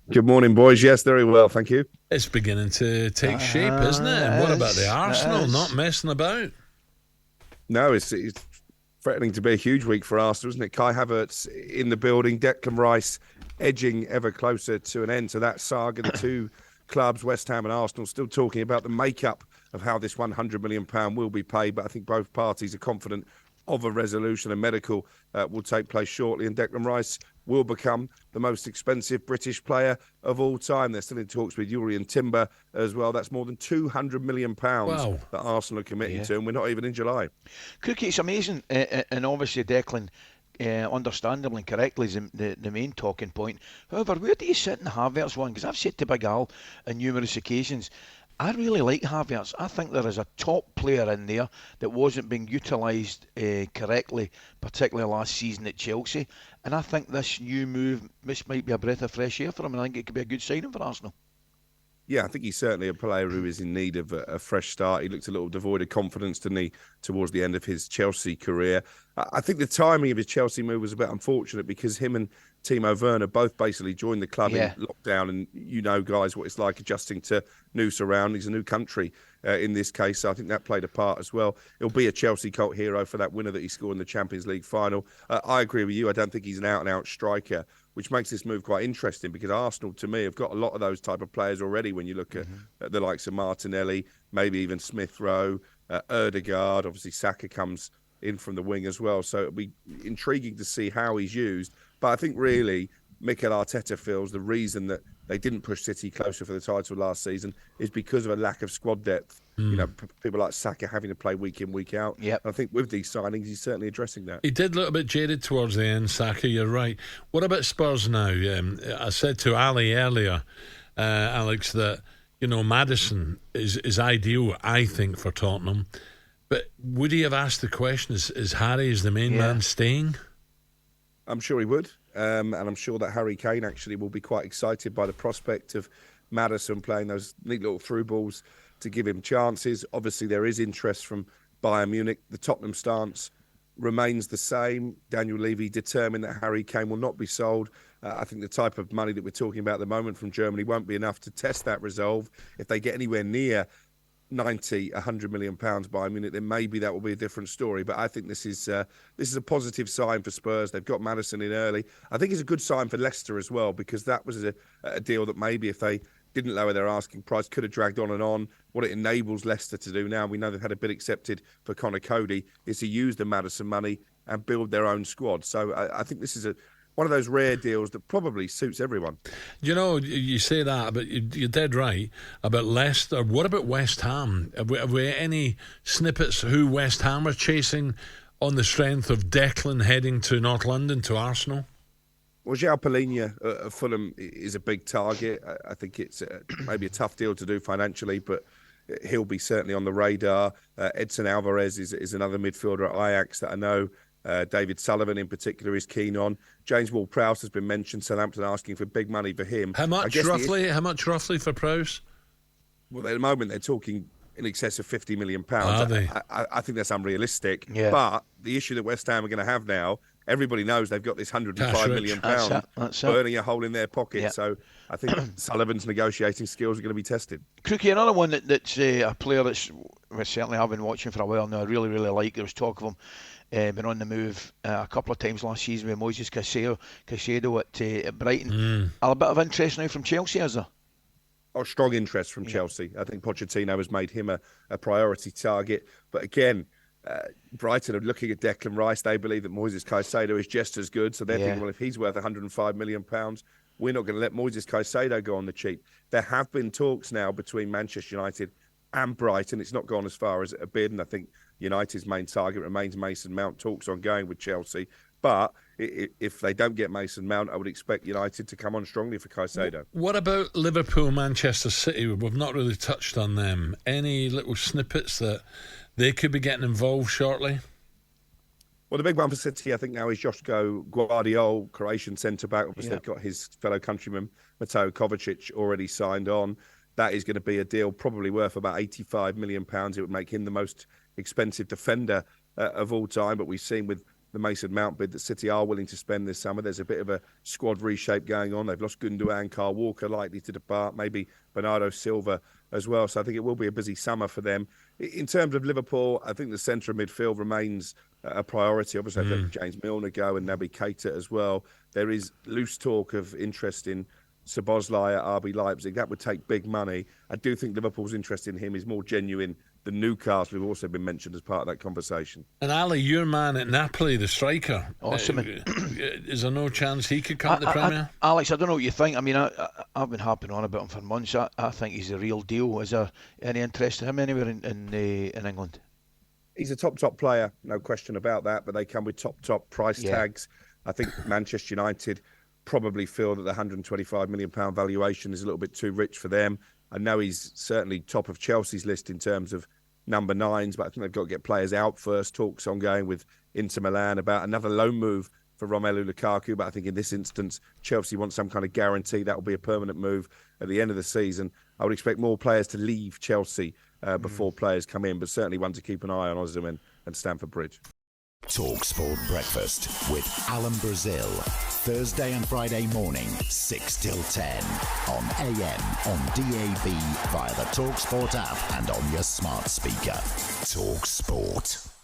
Good morning, boys. Yes, very well, thank you. It's beginning to take shape, isn't it? And what about the Arsenal not messing about? No, it's threatening to be a huge week for Arsenal, isn't it? Kai Havertz in the building, Declan Rice edging ever closer to an end to that saga. The two clubs, West Ham and Arsenal, still talking about the makeup of how this £100 million will be paid, but I think both parties are confident of a resolution. A medical will take place shortly, and Declan Rice will become the most expensive British player of all time. They're still in talks with Yuri and Timber as well. That's more than £200 million Wow. that Arsenal are committing to, and we're not even in July. Crook, it's amazing, and obviously Declan, understandably and correctly, is the main talking point. However, where do you sit in the Havertz one? Because I've said to Big Al on numerous occasions, I really like Havertz. I think there is a top player in there that wasn't being utilised correctly, particularly last season at Chelsea. And I think this new move, this might be a breath of fresh air for him, and I think it could be a good signing for Arsenal. Yeah, I think he's certainly a player who is in need of a fresh start. He looked a little devoid of confidence, didn't he, towards the end of his Chelsea career. I think the timing of his Chelsea move was a bit unfortunate because him and Timo Werner both basically joined the club in lockdown. And you know, guys, what it's like adjusting to new surroundings, a new country in this case. So I think that played a part as well. He'll be a Chelsea cult hero for that winner that he scored in the Champions League final. I agree with you. I don't think he's an out-and-out striker, which makes this move quite interesting because Arsenal, to me, have got a lot of those type of players already when you look at the likes of Martinelli, maybe even Smith Rowe, Erdegaard. Obviously, Saka comes in from the wing as well. So it'll be intriguing to see how he's used. But I think really Mikel Arteta feels the reason that they didn't push City closer for the title last season is because of a lack of squad depth. You know, people like Saka having to play week in, week out. Yep. I think with these signings, he's certainly addressing that. He did look a bit jaded towards the end, Saka, you're right. What about Spurs now? I said to Ali earlier, Alex, that, you know, Maddison is ideal, I think, for Tottenham. But would he have asked the question, is Harry the main man staying? I'm sure he would. And I'm sure that Harry Kane actually will be quite excited by the prospect of Maddison playing those neat little through balls to give him chances. Obviously, there is interest from Bayern Munich. The Tottenham stance remains the same. Daniel Levy determined that Harry Kane will not be sold. I think the type of money that we're talking about at the moment from Germany won't be enough to test that resolve. If they get anywhere near 90, 100 million pounds Bayern Munich, then maybe that will be a different story. But I think this is a positive sign for Spurs. They've got Maddison in early. I think it's a good sign for Leicester as well, because that was a deal that maybe if they didn't lower their asking price could have dragged on and on. What it enables Leicester to do now, we know they've had a bid accepted for Connor Cody, is to use the Maddison money and build their own squad. So I think this is one of those rare deals that probably suits everyone. You know, you say that, but you're dead right about Leicester. What about West Ham? Have we any snippets who West Ham are chasing on the strength of Declan heading to North London to Arsenal? Well, João Palhinha at Fulham is a big target. I think it's maybe a tough deal to do financially, but he'll be certainly on the radar. Edson Alvarez is another midfielder at Ajax that I know David Sullivan in particular is keen on. James Ward-Prowse has been mentioned. Southampton asking for big money for him. How much roughly? How much roughly for Prowse? Well, at the moment they're talking in excess of £50 million. Are they? I think that's unrealistic. Yeah. But the issue that West Ham are going to have now, everybody knows they've got this £105 million burning a hole in their pocket. Yeah. So I think Sullivan's negotiating skills are going to be tested. Crookie, another one that's a player that's we certainly have been watching for a while now. I really, really like. There was talk of him been on the move a couple of times last season with Moises Caicedo at Brighton. A bit of interest now from Chelsea, is there? Oh, strong interest from Chelsea. I think Pochettino has made him a priority target. But again, Brighton are looking at Declan Rice. They believe that Moises Caicedo is just as good. So they're thinking, well, if he's worth £105 million, we're not going to let Moises Caicedo go on the cheap. There have been talks now between Manchester United and Brighton. It's not gone as far as a bid, and I think United's main target remains Mason Mount. Talks ongoing with Chelsea. But if they don't get Mason Mount, I would expect United to come on strongly for Caicedo. What about Liverpool, Manchester City? We've not really touched on them. Any little snippets that they could be getting involved shortly? Well, the big one for City, I think, now is Joško Gvardiol, Croatian centre-back. Obviously, they've got his fellow countryman, Mateo Kovacic, already signed on. That is going to be a deal probably worth about £85 million. It would make him the most expensive defender of all time. But we've seen with the Mason Mount bid that City are willing to spend this summer. There's a bit of a squad reshape going on. They've lost Gundogan, Kyle Walker likely to depart, maybe Bernardo Silva as well. So I think it will be a busy summer for them. In terms of Liverpool, I think the centre of midfield remains a priority. Obviously, I've let James Milner go and Naby Keita as well. There is loose talk of interest in Szoboszlai at RB Leipzig. That would take big money. I do think Liverpool's interest in him is more genuine than Newcastle, who've also been mentioned as part of that conversation. And Ali, your man at Napoli, the striker, Awesome. Is there no chance he could come to the Premier? Alex, I don't know what you think. I mean, I've been harping on about him for months. I think he's the real deal. Is there any interest in him anywhere in England? He's a top player, no question about that, but they come with top price tags. I think Manchester United probably feel that the £125 million valuation is a little bit too rich for them. I know he's certainly top of Chelsea's list in terms of number 9s, but I think they've got to get players out first. Talks ongoing with Inter Milan about another loan move for Romelu Lukaku, but I think in this instance, Chelsea wants some kind of guarantee that will be a permanent move at the end of the season. I would expect more players to leave Chelsea before players come in, but certainly one to keep an eye on, Osimhen and Stamford Bridge. talkSPORT Breakfast with Alan Brazil. Thursday and Friday morning, 6 till 10. On AM, on DAB, via the talkSPORT app and on your smart speaker. talkSPORT.